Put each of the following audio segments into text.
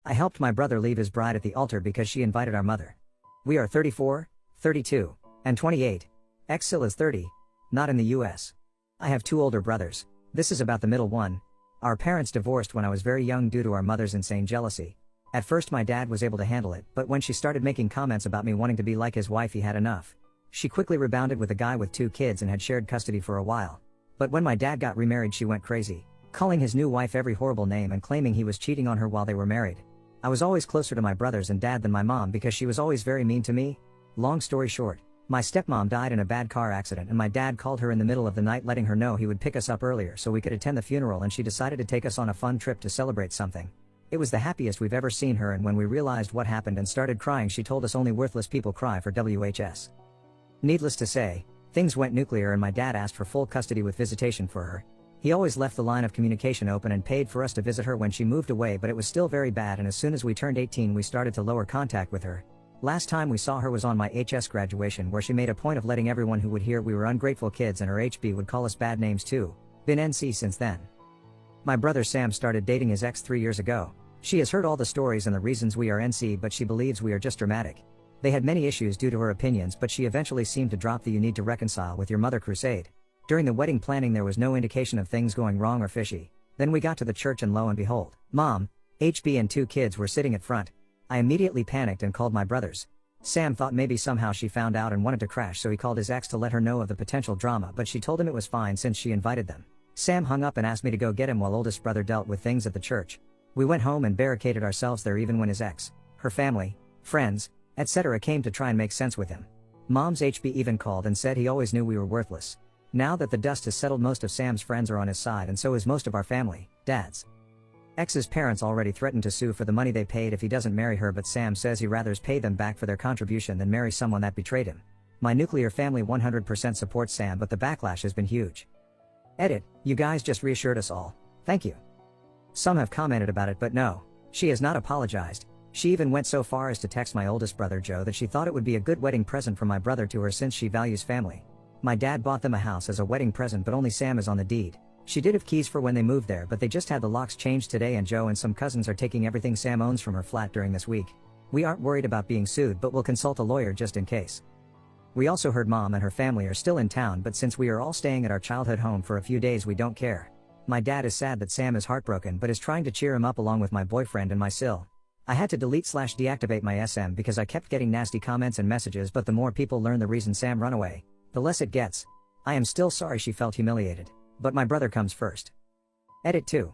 I helped my brother leave his bride at the altar because she invited our mother. We are 34, 32, and 28. Exil is 30. Not in the US. I have 2 older brothers. This is about the middle one. Our parents divorced when I was very young due to our mother's insane jealousy. At first my dad was able to handle it, but when she started making comments about me wanting to be like his wife, he had enough. She quickly rebounded with a guy with 2 kids and had shared custody for a while. But when my dad got remarried, she went crazy, calling his new wife every horrible name and claiming he was cheating on her while they were married. I was always closer to my brothers and dad than my mom because she was always very mean to me. Long story short, my stepmom died in a bad car accident and my dad called her in the middle of the night letting her know he would pick us up earlier so we could attend the funeral, and she decided to take us on a fun trip to celebrate something. It was the happiest we've ever seen her, and when we realized what happened and started crying, she told us only worthless people cry for WHS. Needless to say, things went nuclear and my dad asked for full custody with visitation for her. He always left the line of communication open and paid for us to visit her when she moved away, but it was still very bad, and as soon as we turned 18 we started to lower contact with her. Last time we saw her was on my HS graduation, where she made a point of letting everyone who would hear we were ungrateful kids, and her HB would call us bad names too. Been NC since then. My brother Sam started dating his ex 3 years ago. She has heard all the stories and the reasons we are NC, but she believes we are just dramatic. They had many issues due to her opinions, but she eventually seemed to drop the "you need to reconcile with your mother" crusade. During the wedding planning there was no indication of things going wrong or fishy. Then we got to the church and lo and behold, Mom, HB and 2 kids were sitting at front. I immediately panicked and called my brothers. Sam thought maybe somehow she found out and wanted to crash, so he called his ex to let her know of the potential drama, but she told him it was fine since she invited them. Sam hung up and asked me to go get him while oldest brother dealt with things at the church. We went home and barricaded ourselves there even when his ex, her family, friends, etc. came to try and make sense with him. Mom's HB even called and said he always knew we were worthless. Now that the dust has settled, most of Sam's friends are on his side, and so is most of our family, Dad's. Ex's parents already threatened to sue for the money they paid if he doesn't marry her, but Sam says he rather pay them back for their contribution than marry someone that betrayed him. My nuclear family 100% supports Sam, but the backlash has been huge. Edit, you guys just reassured us all. Thank you. Some have commented about it, but no, she has not apologized. She even went so far as to text my oldest brother Joe that she thought it would be a good wedding present from my brother to her since she values family. My dad bought them a house as a wedding present, but only Sam is on the deed. She did have keys for when they moved there, but they just had the locks changed today, and Joe and some cousins are taking everything Sam owns from her flat during this week. We aren't worried about being sued, but we'll consult a lawyer just in case. We also heard Mom and her family are still in town, but since we are all staying at our childhood home for a few days we don't care. My dad is sad that Sam is heartbroken but is trying to cheer him up along with my boyfriend and my sil. I had to delete/deactivate my SM because I kept getting nasty comments and messages, but the more people learn the reason Sam run away, the less it gets. I am still sorry she felt humiliated, but my brother comes first. Edit 2.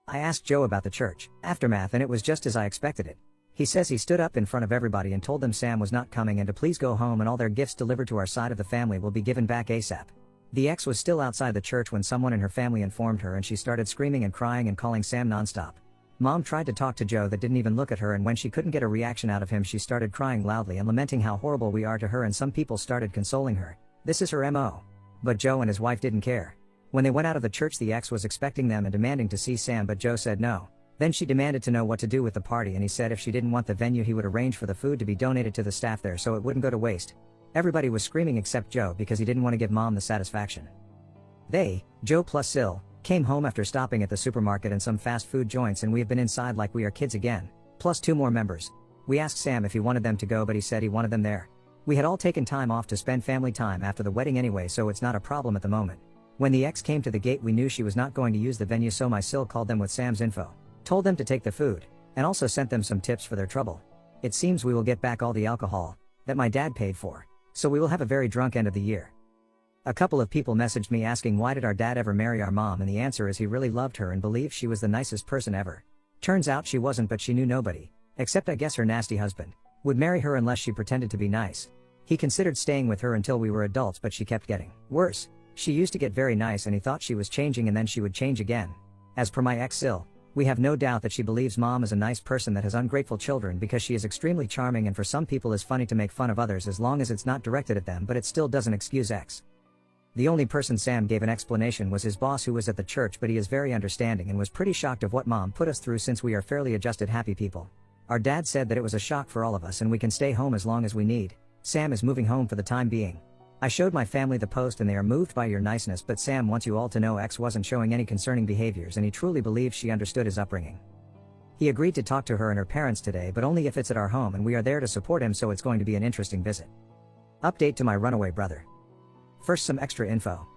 I asked Joe about the church aftermath and it was just as I expected it. He says he stood up in front of everybody and told them Sam was not coming and to please go home and all their gifts delivered to our side of the family will be given back ASAP. The ex was still outside the church when someone in her family informed her, and she started screaming and crying and calling Sam nonstop. Mom tried to talk to Joe that didn't even look at her, and when she couldn't get a reaction out of him she started crying loudly and lamenting how horrible we are to her, and some people started consoling her. This is her MO. But Joe and his wife didn't care. When they went out of the church the ex was expecting them and demanding to see Sam, but Joe said no. Then she demanded to know what to do with the party, and he said if she didn't want the venue he would arrange for the food to be donated to the staff there so it wouldn't go to waste. Everybody was screaming except Joe because he didn't want to give Mom the satisfaction. They, Joe plus Sil, came home after stopping at the supermarket and some fast food joints, and we have been inside like we are kids again, plus 2 more members. We asked Sam if he wanted them to go, but he said he wanted them there. We had all taken time off to spend family time after the wedding anyway, so it's not a problem at the moment. When the ex came to the gate we knew she was not going to use the venue, so my Sil called them with Sam's info, told them to take the food, and also sent them some tips for their trouble. It seems we will get back all the alcohol that my dad paid for, so we will have a very drunk end of the year. A couple of people messaged me asking why did our dad ever marry our mom, and the answer is he really loved her and believed she was the nicest person ever. Turns out she wasn't, but she knew nobody, except I guess her nasty husband, would marry her unless she pretended to be nice. He considered staying with her until we were adults, but she kept getting worse. She used to get very nice and he thought she was changing, and then she would change again. As per my ex Sil, we have no doubt that she believes Mom is a nice person that has ungrateful children because she is extremely charming, and for some people is funny to make fun of others as long as it's not directed at them, but it still doesn't excuse ex. The only person Sam gave an explanation was his boss, who was at the church, but he is very understanding and was pretty shocked of what Mom put us through since we are fairly adjusted happy people. Our dad said that it was a shock for all of us and we can stay home as long as we need. Sam is moving home for the time being. I showed my family the post and they are moved by your niceness, but Sam wants you all to know ex wasn't showing any concerning behaviors and he truly believes she understood his upbringing. He agreed to talk to her and her parents today, but only if it's at our home and we are there to support him, so it's going to be an interesting visit. Update to my runaway brother. First, some extra info.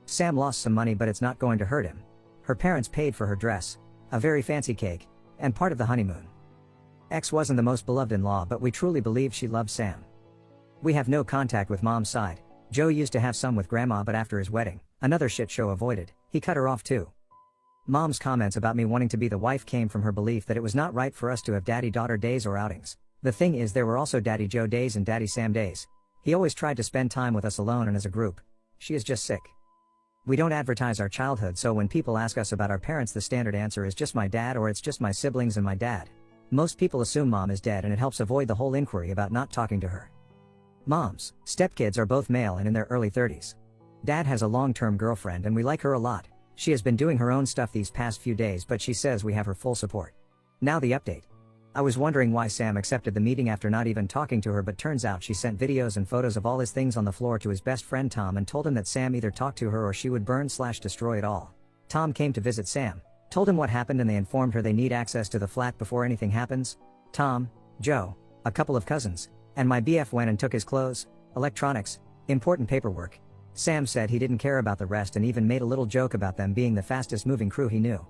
Sam lost some money, but it's not going to hurt him. Her parents paid for her dress, a very fancy cake, and part of the honeymoon. X wasn't the most beloved in-law, but we truly believe she loved Sam. We have no contact with mom's side. Joe used to have some with grandma, but after his wedding, another shit show avoided, he cut her off too. Mom's comments about me wanting to be the wife came from her belief that it was not right for us to have daddy-daughter days or outings. The thing is, there were also Daddy Joe days and Daddy Sam days. He always tried to spend time with us alone and as a group. She is just sick. We don't advertise our childhood, so when people ask us about our parents, the standard answer is just my dad, or it's just my siblings and my dad. Most people assume mom is dead, and it helps avoid the whole inquiry about not talking to her. Mom's stepkids are both male and in their early 30s. Dad has a long-term girlfriend and we like her a lot. She has been doing her own stuff these past few days, but she says we have her full support. Now the update. I was wondering why Sam accepted the meeting after not even talking to her, but turns out she sent videos and photos of all his things on the floor to his best friend Tom and told him that Sam either talked to her or she would burn/destroy it all. Tom came to visit Sam, told him what happened, and they informed her they need access to the flat before anything happens. Tom, Joe, a couple of cousins, and my BF went and took his clothes, electronics, important paperwork. Sam said he didn't care about the rest and even made a little joke about them being the fastest moving crew he knew.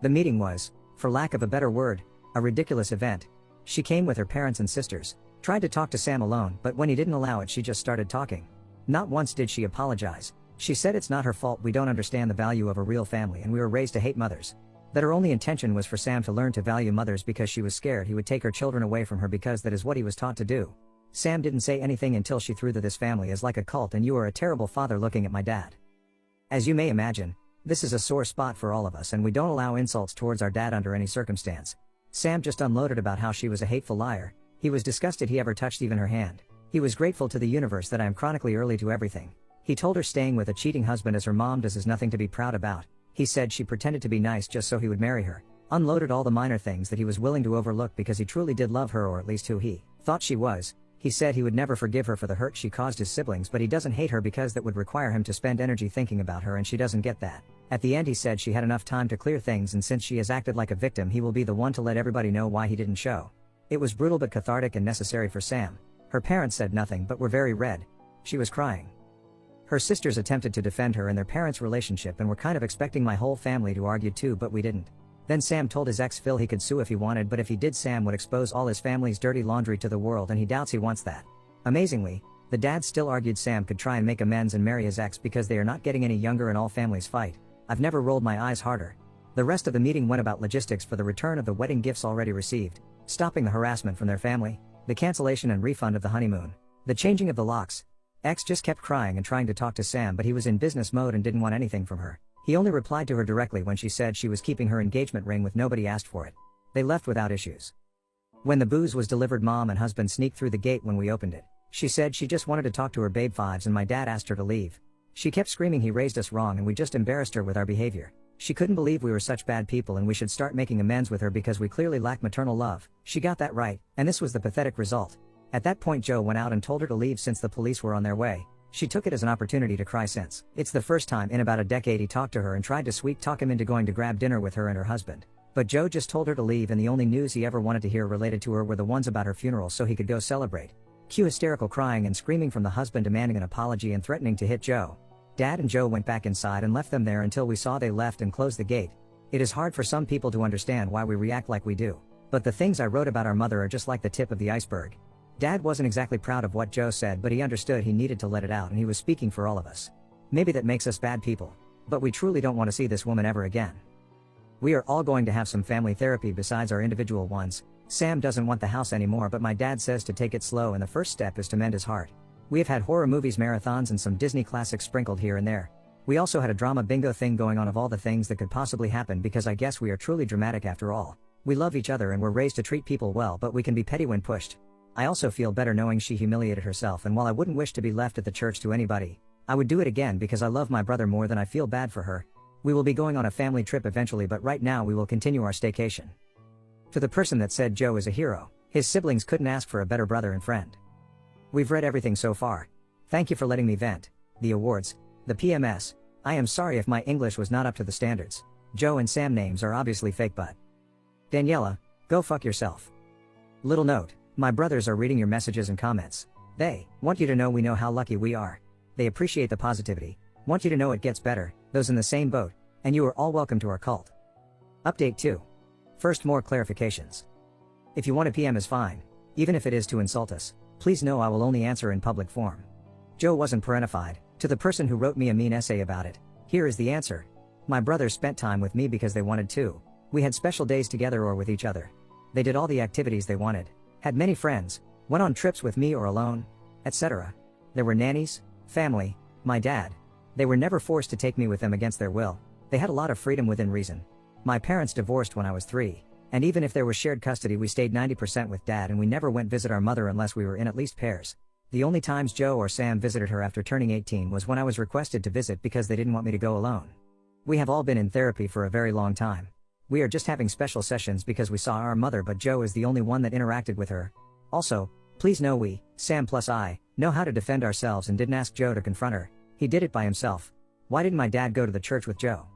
The meeting was, for lack of a better word, a ridiculous event. She came with her parents and sisters, tried to talk to Sam alone, but when he didn't allow it, she just started talking. Not once did she apologize. She said it's not her fault, we don't understand the value of a real family and we were raised to hate mothers. That her only intention was for Sam to learn to value mothers because she was scared he would take her children away from her, because that is what he was taught to do. Sam didn't say anything until she threw that this family is like a cult and you are a terrible father, looking at my dad. As you may imagine, this is a sore spot for all of us and we don't allow insults towards our dad under any circumstance. Sam just unloaded about how she was a hateful liar. He was disgusted he ever touched even her hand. He was grateful to the universe that I am chronically early to everything. He told her staying with a cheating husband as her mom does is nothing to be proud about. He said she pretended to be nice just so he would marry her. Unloaded all the minor things that he was willing to overlook because he truly did love her, or at least who he thought she was. He said he would never forgive her for the hurt she caused his siblings, but he doesn't hate her because that would require him to spend energy thinking about her and she doesn't get that. At the end he said she had enough time to clear things, and since she has acted like a victim, he will be the one to let everybody know why he didn't show. It was brutal but cathartic and necessary for Sam. Her parents said nothing but were very red. She was crying. Her sisters attempted to defend her and their parents' relationship and were kind of expecting my whole family to argue too, but we didn't. Then Sam told his ex Phil he could sue if he wanted, but if he did, Sam would expose all his family's dirty laundry to the world, and he doubts he wants that. Amazingly, the dad still argued Sam could try and make amends and marry his ex because they are not getting any younger and all families fight. I've never rolled my eyes harder. The rest of the meeting went about logistics for the return of the wedding gifts already received, stopping the harassment from their family, the cancellation and refund of the honeymoon, the changing of the locks. Ex just kept crying and trying to talk to Sam, but he was in business mode and didn't want anything from her. He only replied to her directly when she said she was keeping her engagement ring with nobody asked for it. They left without issues. When the booze was delivered, mom and husband sneaked through the gate when we opened it. She said she just wanted to talk to her babe fives and my dad asked her to leave. She kept screaming he raised us wrong and we just embarrassed her with our behavior. She couldn't believe we were such bad people and we should start making amends with her because we clearly lack maternal love. She got that right, and this was the pathetic result. At that point Joe went out and told her to leave since the police were on their way. She took it as an opportunity to cry since it's the first time in about a decade he talked to her and tried to sweet talk him into going to grab dinner with her and her husband. But Joe just told her to leave, and the only news he ever wanted to hear related to her were the ones about her funeral so he could go celebrate. Cue hysterical crying and screaming from the husband demanding an apology and threatening to hit Joe. Dad and Joe went back inside and left them there until we saw they left and closed the gate. It is hard for some people to understand why we react like we do. But the things I wrote about our mother are just like the tip of the iceberg. Dad wasn't exactly proud of what Joe said, but he understood he needed to let it out and he was speaking for all of us. Maybe that makes us bad people. But we truly don't want to see this woman ever again. We are all going to have some family therapy besides our individual ones. Sam doesn't want the house anymore, but my dad says to take it slow and the first step is to mend his heart. We have had horror movies marathons and some Disney classics sprinkled here and there. We also had a drama bingo thing going on of all the things that could possibly happen because I guess we are truly dramatic after all. We love each other and we're raised to treat people well, but we can be petty when pushed. I also feel better knowing she humiliated herself, and while I wouldn't wish to be left at the church to anybody, I would do it again because I love my brother more than I feel bad for her. We will be going on a family trip eventually, but right now we will continue our staycation. To the person that said Joe is a hero, his siblings couldn't ask for a better brother and friend. We've read everything so far. Thank you for letting me vent. The awards, the PMS. I am sorry if my English was not up to the standards. Joe and Sam names are obviously fake, but Daniela, go fuck yourself. Little note, my brothers are reading your messages and comments. They want you to know we know how lucky we are. They appreciate the positivity, want you to know it gets better, those in the same boat, and you are all welcome to our cult. Update 2. First, more clarifications. If you want a PM is fine, even if it is to insult us, please know I will only answer in public form. Joe wasn't parentified. To the person who wrote me a mean essay about it, here is the answer. My brothers spent time with me because they wanted to. We had special days together or with each other. They did all the activities they wanted, had many friends, went on trips with me or alone, etc. There were nannies, family, my dad. They were never forced to take me with them against their will. They had a lot of freedom within reason. My parents divorced when I was 3, and even if there was shared custody we stayed 90% with dad and we never went visit our mother unless we were in at least pairs. The only times Joe or Sam visited her after turning 18 was when I was requested to visit because they didn't want me to go alone. We have all been in therapy for a very long time. We are just having special sessions because we saw our mother, but Joe is the only one that interacted with her. Also, please know we, Sam plus I, know how to defend ourselves and didn't ask Joe to confront her. He did it by himself. Why didn't my dad go to the church with Joe?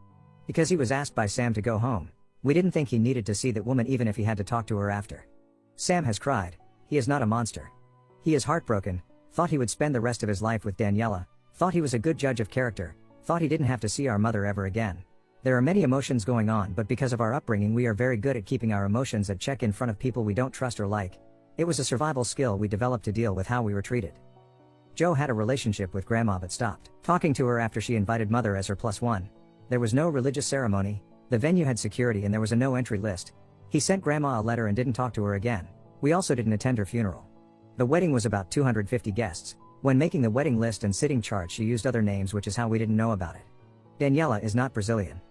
Because he was asked by Sam to go home. We didn't think he needed to see that woman even if he had to talk to her after. Sam has cried. He is not a monster. He is heartbroken, thought he would spend the rest of his life with Daniela, thought he was a good judge of character, thought he didn't have to see our mother ever again. There are many emotions going on, but because of our upbringing we are very good at keeping our emotions at check in front of people we don't trust or like. It was a survival skill we developed to deal with how we were treated. Joe had a relationship with grandma but stopped talking to her after she invited mother as her +1. There was no religious ceremony, the venue had security and there was a no entry list. He sent grandma a letter and didn't talk to her again. We also didn't attend her funeral. The wedding was about 250 guests. When making the wedding list and sitting chart she used other names, which is how we didn't know about it. Daniela is not Brazilian.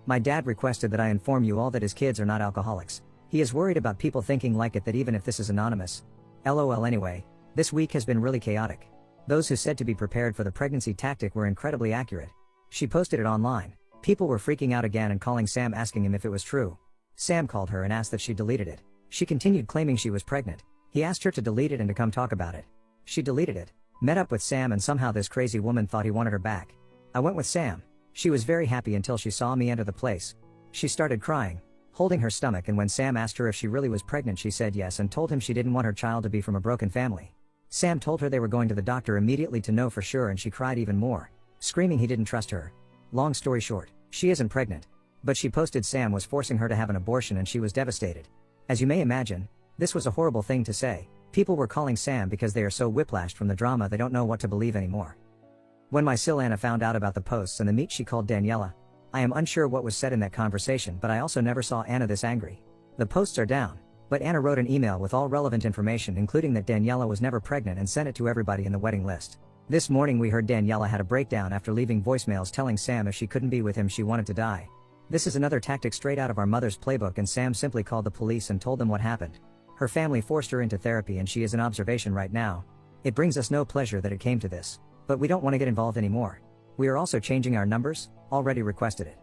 My dad requested that I inform you all that his kids are not alcoholics. He is worried about people thinking like it that even if this is anonymous. LOL. Anyway, this week has been really chaotic. Those who said to be prepared for the pregnancy tactic were incredibly accurate. She posted it online. People were freaking out again and calling Sam asking him if it was true. Sam called her and asked that she deleted it. She continued claiming she was pregnant. He asked her to delete it and to come talk about it. She deleted it, met up with Sam, and somehow this crazy woman thought he wanted her back. I went with Sam. She was very happy until she saw me enter the place. She started crying, holding her stomach, and when Sam asked her if she really was pregnant she said yes and told him she didn't want her child to be from a broken family. Sam told her they were going to the doctor immediately to know for sure, and she cried even more, screaming he didn't trust her. Long story short, she isn't pregnant. But she posted Sam was forcing her to have an abortion and she was devastated. As you may imagine, this was a horrible thing to say. People were calling Sam because they are so whiplashed from the drama they don't know what to believe anymore. When my sil Anna found out about the posts and the meet she called Daniela. I am unsure what was said in that conversation, but I also never saw Anna this angry. The posts are down, but Anna wrote an email with all relevant information including that Daniela was never pregnant and sent it to everybody in the wedding list. This morning we heard Daniela had a breakdown after leaving voicemails telling Sam if she couldn't be with him she wanted to die. This is another tactic straight out of our mother's playbook, and Sam simply called the police and told them what happened. Her family forced her into therapy and she is in observation right now. It brings us no pleasure that it came to this, but we don't want to get involved anymore. We are also changing our numbers, already requested it.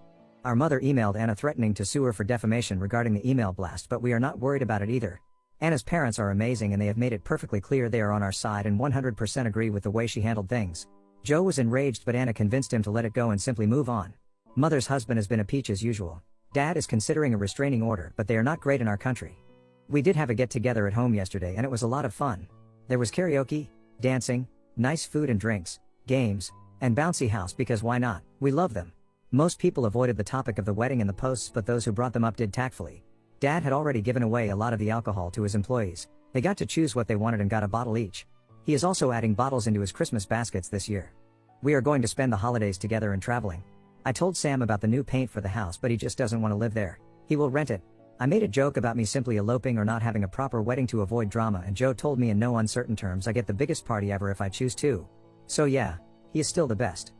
Our mother emailed Anna threatening to sue her for defamation regarding the email blast, but we are not worried about it either. Anna's parents are amazing and they have made it perfectly clear they are on our side and 100% agree with the way she handled things. Joe was enraged, but Anna convinced him to let it go and simply move on. Mother's husband has been a peach as usual. Dad is considering a restraining order, but they are not great in our country. We did have a get-together at home yesterday and it was a lot of fun. There was karaoke, dancing, nice food and drinks, games, and bouncy house because why not? We love them. Most people avoided the topic of the wedding and the posts, but those who brought them up did tactfully. Dad had already given away a lot of the alcohol to his employees. They got to choose what they wanted and got a bottle each. He is also adding bottles into his Christmas baskets this year. We are going to spend the holidays together and traveling. I told Sam about the new paint for the house, but he just doesn't want to live there. He will rent it. I made a joke about me simply eloping or not having a proper wedding to avoid drama, and Joe told me in no uncertain terms I get the biggest party ever if I choose to. So yeah, he is still the best.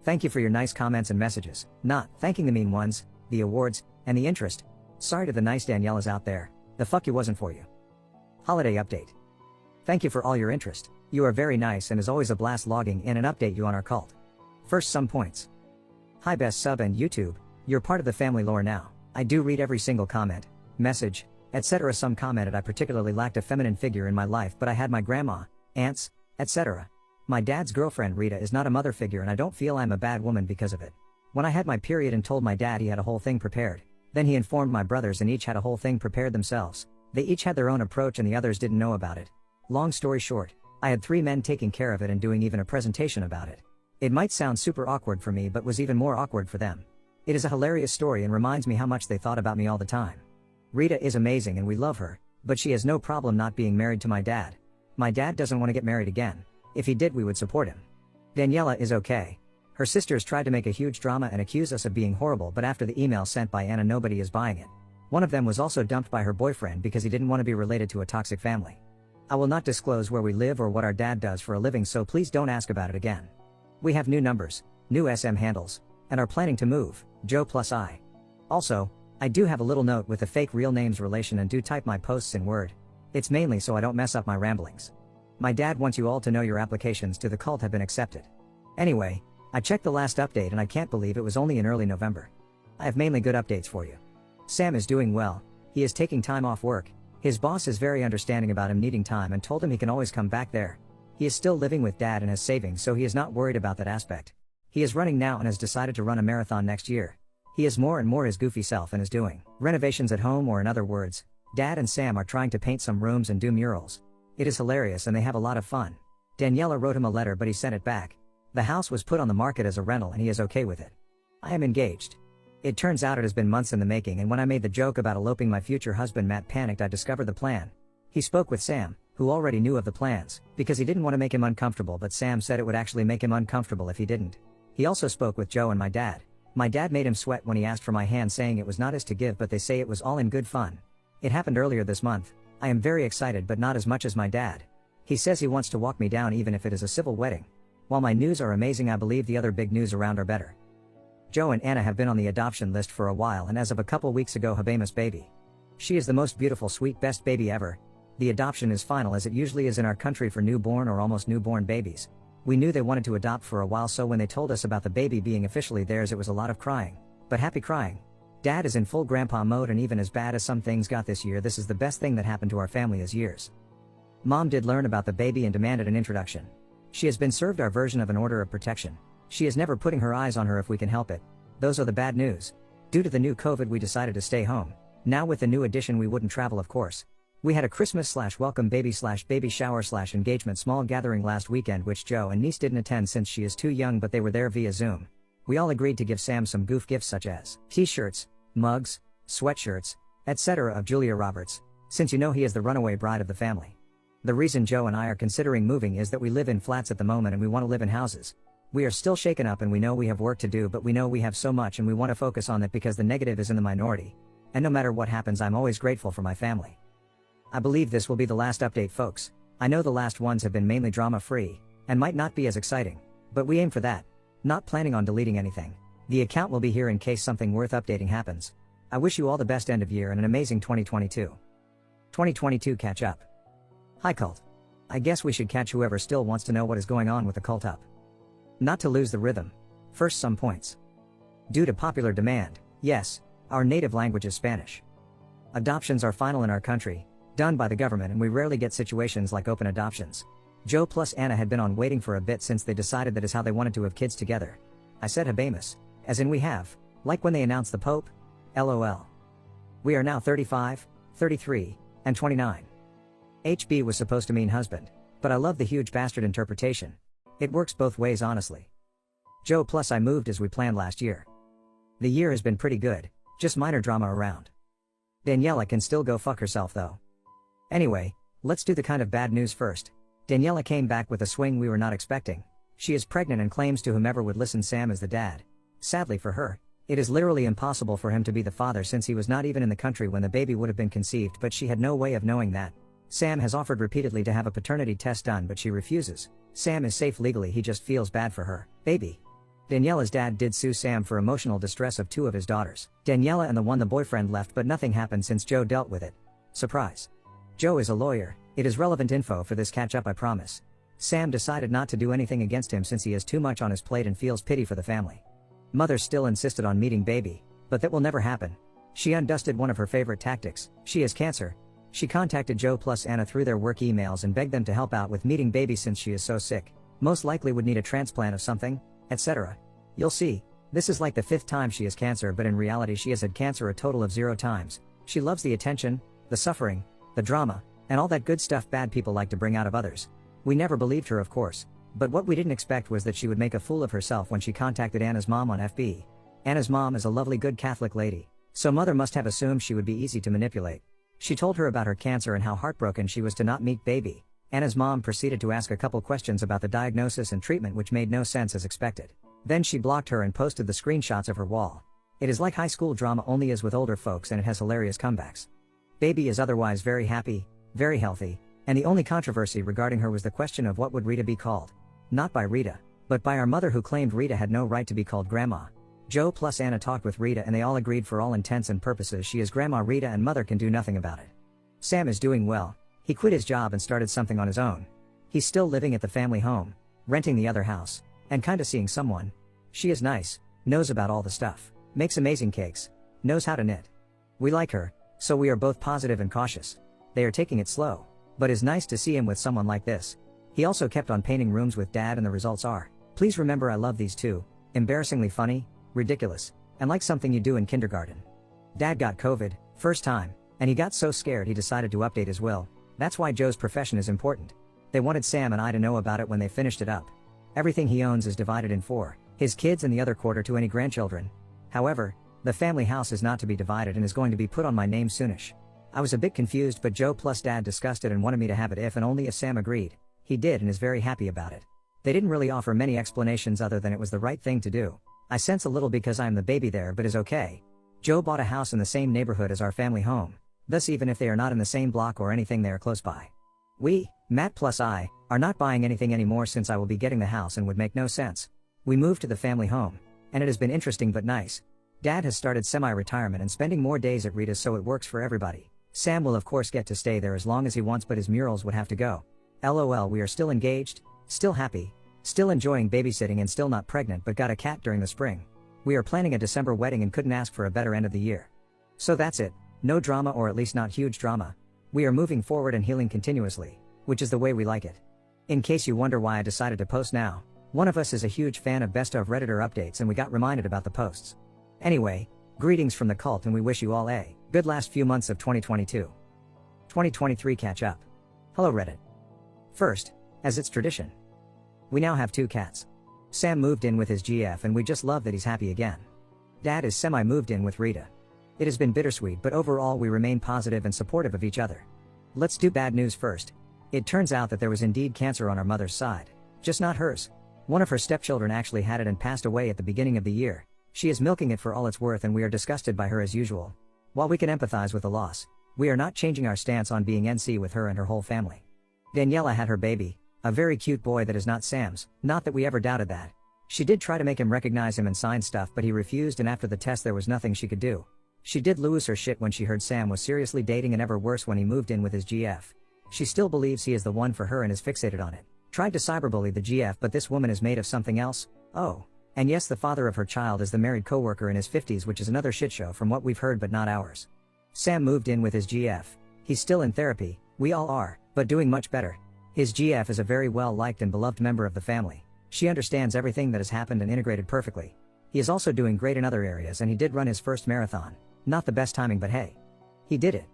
Thank you for your nice comments and messages, not thanking the mean ones, the awards, and the interest. Sorry to the nice Danielas out there, the fuck you wasn't for you. Holiday update. Thank you for all your interest. You are very nice and is always a blast logging in and update you on our cult. First, some points. Hi best sub and YouTube, you're part of the family lore now. I do read every single comment, message, etc. Some commented I particularly lacked a feminine figure in my life, but I had my grandma, aunts, etc. My dad's girlfriend Rita is not a mother figure and I don't feel I'm a bad woman because of it. When I had my period and told my dad he had a whole thing prepared, Then he informed my brothers and each had a whole thing prepared themselves. They each had their own approach and the others didn't know about it. Long story short, I had 3 men taking care of it and doing even a presentation about it. It might sound super awkward for me but was even more awkward for them. It is a hilarious story and reminds me how much they thought about me all the time. Rita is amazing and we love her, but she has no problem not being married to my dad. My dad doesn't want to get married again. If he did, we would support him. Daniela is okay. Her sisters tried to make a huge drama and accuse us of being horrible, but after the email sent by Anna, nobody is buying it. One of them was also dumped by her boyfriend because he didn't want to be related to a toxic family. I will not disclose where we live or what our dad does for a living, so please don't ask about it again. We have new numbers, new SM handles, and are planning to move, Joe plus I. Also, I do have a little note with the fake real names relation and do type my posts in Word. It's mainly so I don't mess up my ramblings. My dad wants you all to know your applications to the cult have been accepted. Anyway, I checked the last update and I can't believe it was only in early November. I have mainly good updates for you. Sam is doing well, he is taking time off work. His boss is very understanding about him needing time and told him he can always come back there. He is still living with dad and has savings, so he is not worried about that aspect. He is running now and has decided to run a marathon next year. He is more and more his goofy self and is doing renovations at home, or in other words, Dad and Sam are trying to paint some rooms and do murals. It is hilarious and they have a lot of fun. Daniela wrote him a letter but he sent it back. The house was put on the market as a rental and he is okay with it. I am engaged. It turns out it has been months in the making, and when I made the joke about eloping my future husband Matt panicked. I discovered the plan. He spoke with Sam, who already knew of the plans, because he didn't want to make him uncomfortable, but Sam said it would actually make him uncomfortable if he didn't. He also spoke with Joe and my dad. My dad made him sweat when he asked for my hand, saying it was not his to give, but they say it was all in good fun. It happened earlier this month. I am very excited, but not as much as my dad. He says he wants to walk me down even if it is a civil wedding. While my news are amazing, I believe the other big news around are better. Joe and Anna have been on the adoption list for a while, and as of a couple weeks ago, Habemus baby. She is the most beautiful, sweet, best baby ever. The adoption is final, as it usually is in our country for newborn or almost newborn babies. We knew they wanted to adopt for a while, so when they told us about the baby being officially theirs, it was a lot of crying. But happy crying. Dad is in full grandpa mode, and even as bad as some things got this year, this is the best thing that happened to our family as years. Mom did learn about the baby and demanded an introduction. She has been served our version of an order of protection. She is never putting her eyes on her if we can help it. Those are the bad news. Due to the new COVID, we decided to stay home. Now with the new addition, we wouldn't travel, of course. We had a Christmas/welcome baby/baby shower/engagement small gathering last weekend, which Joe and niece didn't attend since she is too young, but they were there via Zoom. We all agreed to give Sam some goof gifts such as t-shirts, mugs, sweatshirts, etc. of Julia Roberts, since you know he is the runaway bride of the family. The reason Joe and I are considering moving is that we live in flats at the moment and we want to live in houses. We are still shaken up and we know we have work to do, but we know we have so much and we want to focus on that because the negative is in the minority. And no matter what happens, I'm always grateful for my family. I believe this will be the last update, folks. I know the last ones have been mainly drama-free, and might not be as exciting, but we aim for that. Not planning on deleting anything. The account will be here in case something worth updating happens. I wish you all the best end of year and an amazing 2022. 2022 catch up. Hi cult. I guess we should catch whoever still wants to know what is going on with the cult up. Not to lose the rhythm. First, some points. Due to popular demand, yes, our native language is Spanish. Adoptions are final in our country, done by the government, and we rarely get situations like open adoptions. Joe plus Anna had been on waiting for a bit since they decided that is how they wanted to have kids together. I said Habemus, as in we have, like when they announced the Pope. LOL. We are now 35, 33, and 29. HB was supposed to mean husband, but I love the huge bastard interpretation. It works both ways, honestly. Joe plus I moved as we planned last year. The year has been pretty good, just minor drama around. Daniela can still go fuck herself though. Anyway, let's do the kind of bad news first. Daniela came back with a swing we were not expecting. She is pregnant and claims to whomever would listen Sam is the dad. Sadly for her, it is literally impossible for him to be the father since he was not even in the country when the baby would have been conceived, but she had no way of knowing that. Sam has offered repeatedly to have a paternity test done, but she refuses. Sam is safe legally, he just feels bad for her baby. Daniela's dad did sue Sam for emotional distress of 2 of his daughters, Daniela and the one the boyfriend left, but nothing happened since Joe dealt with it. Surprise. Joe is a lawyer. It is relevant info for this catch up, I promise. Sam decided not to do anything against him since he has too much on his plate and feels pity for the family. Mother still insisted on meeting baby, but that will never happen. She undusted one of her favorite tactics. She has cancer. She contacted Joe plus Anna through their work emails and begged them to help out with meeting baby since she is so sick, most likely would need a transplant of something, etc. You'll see. This is like the 5th time she has cancer, but in reality she has had cancer a total of 0 times. She loves the attention, the suffering, the drama, and all that good stuff bad people like to bring out of others. We never believed her, of course, but what we didn't expect was that she would make a fool of herself when she contacted Anna's mom on FB. Anna's mom is a lovely good Catholic lady, so mother must have assumed she would be easy to manipulate. She told her about her cancer and how heartbroken she was to not meet baby. Anna's mom proceeded to ask a couple questions about the diagnosis and treatment, which made no sense as expected. Then she blocked her and posted the screenshots of her wall. It is like high school drama, only is with older folks, and it has hilarious comebacks. Baby is otherwise very happy, very healthy, and the only controversy regarding her was the question of what would Rita be called. Not by Rita, but by our mother, who claimed Rita had no right to be called Grandma. Joe plus Anna talked with Rita and they all agreed for all intents and purposes she is Grandma Rita and mother can do nothing about it. Sam is doing well. He quit his job and started something on his own. He's still living at the family home, renting the other house, and kinda seeing someone. She is nice, knows about all the stuff, makes amazing cakes, knows how to knit. We like her, so we are both positive and cautious. They are taking it slow, but it's nice to see him with someone like this. He also kept on painting rooms with Dad and the results are, please remember I love these two, embarrassingly funny, ridiculous, and like something you do in kindergarten. Dad got COVID, first time, and he got so scared he decided to update his will. That's why Joe's profession is important. They wanted Sam and I to know about it when they finished it up. Everything he owns is divided in 4, his kids and the other quarter to any grandchildren. However, the family house is not to be divided and is going to be put on my name soonish. I was a bit confused, but Joe plus Dad discussed it and wanted me to have it if and only if Sam agreed. He did and is very happy about it. They didn't really offer many explanations other than it was the right thing to do. I sense a little because I am the baby there, but is okay. Joe bought a house in the same neighborhood as our family home. Thus, even if they are not in the same block or anything, they are close by. We, Matt plus I, are not buying anything anymore since I will be getting the house and would make no sense. We moved to the family home, and it has been interesting but nice. Dad has started semi-retirement and spending more days at Rita's, so it works for everybody. Sam will of course get to stay there as long as he wants, but his murals would have to go. LOL, we are still engaged, still happy, still enjoying babysitting, and still not pregnant but got a cat during the spring. We are planning a December wedding and couldn't ask for a better end of the year. So that's it. No drama, or at least not huge drama. We are moving forward and healing continuously, which is the way we like it. In case you wonder why I decided to post now, one of us is a huge fan of best of Redditor updates and we got reminded about the posts. Anyway, greetings from the cult and we wish you all a good last few months of 2022. 2023 catch up. Hello Reddit. First, as it's tradition, we now have 2 cats. Sam moved in with his GF and we just love that he's happy again. Dad is semi-moved in with Rita. It has been bittersweet, but overall we remain positive and supportive of each other. Let's do bad news first. It turns out that there was indeed cancer on our mother's side, just not hers. One of her stepchildren actually had it and passed away at the beginning of the year. She is milking it for all it's worth and we are disgusted by her as usual. While we can empathize with the loss, we are not changing our stance on being NC with her and her whole family. Daniela had her baby, a very cute boy that is not Sam's, not that we ever doubted that. She did try to make him recognize him and sign stuff, but he refused, and after the test there was nothing she could do. She did lose her shit when she heard Sam was seriously dating, and ever worse when he moved in with his GF. She still believes he is the one for her and is fixated on it. Tried to cyberbully the GF, but this woman is made of something else. Oh. And yes, the father of her child is the married coworker in his 50s, which is another shitshow from what we've heard, but not ours. Sam moved in with his GF. He's still in therapy, we all are, but doing much better. His GF is a very well-liked and beloved member of the family. She understands everything that has happened and integrated perfectly. He is also doing great in other areas, and he did run his first marathon. Not the best timing, but hey. He did it.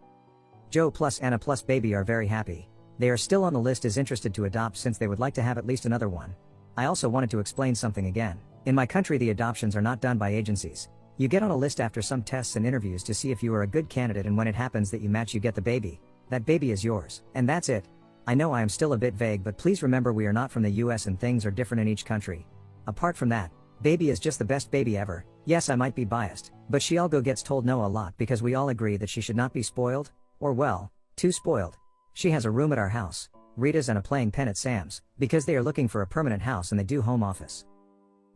Joe plus Anna plus baby are very happy. They are still on the list as interested to adopt since they would like to have at least another one. I also wanted to explain something again. In my country the adoptions are not done by agencies. You get on a list after some tests and interviews to see if you are a good candidate, and when it happens that you match you get the baby. That baby is yours. And that's it. I know I am still a bit vague, but please remember we are not from the US and things are different in each country. Apart from that, baby is just the best baby ever. Yes, I might be biased, but she all gets told no a lot because we all agree that she should not be spoiled, or well, too spoiled. She has a room at our house, Rita's, and a playing pen at Sam's, because they are looking for a permanent house and they do home office.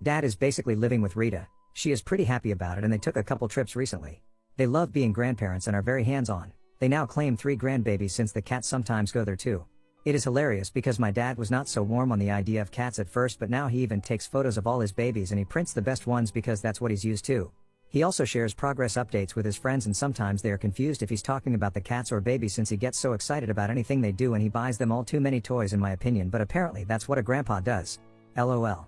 Dad is basically living with Rita. She is pretty happy about it and they took a couple trips recently. They love being grandparents and are very hands-on. They now claim 3 grandbabies since the cats sometimes go there too. It is hilarious because my dad was not so warm on the idea of cats at first, but now he even takes photos of all his babies and he prints the best ones because that's what he's used to. He also shares progress updates with his friends and sometimes they are confused if he's talking about the cats or babies since he gets so excited about anything they do and he buys them all too many toys in my opinion, but apparently that's what a grandpa does. LOL.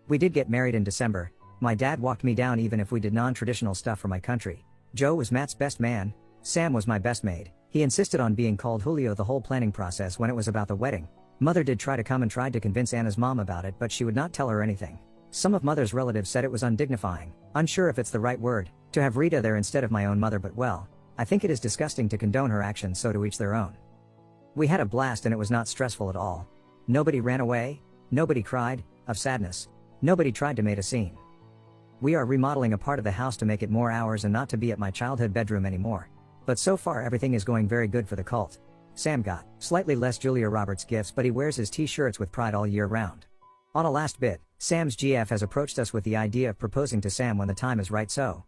We did get married in December, My dad walked me down even if we did non-traditional stuff for my country. Joe was Matt's best man. Sam was my best maid. He insisted on being called Julio the whole planning process when it was about the wedding. Mother did try to come and tried to convince Anna's mom about it, but she would not tell her anything. Some of Mother's relatives said it was undignifying, unsure if it's the right word, to have Rita there instead of my own mother, but well, I think it is disgusting to condone her actions, so to each their own. We had a blast and it was not stressful at all. Nobody ran away, nobody cried, of sadness, nobody tried to make a scene. We are remodeling a part of the house to make it more ours and not to be at my childhood bedroom anymore. But so far everything is going very good for the cult. Sam got slightly less Julia Roberts gifts, but he wears his t-shirts with pride all year round. On a last bit, Sam's GF has approached us with the idea of proposing to Sam when the time is right, so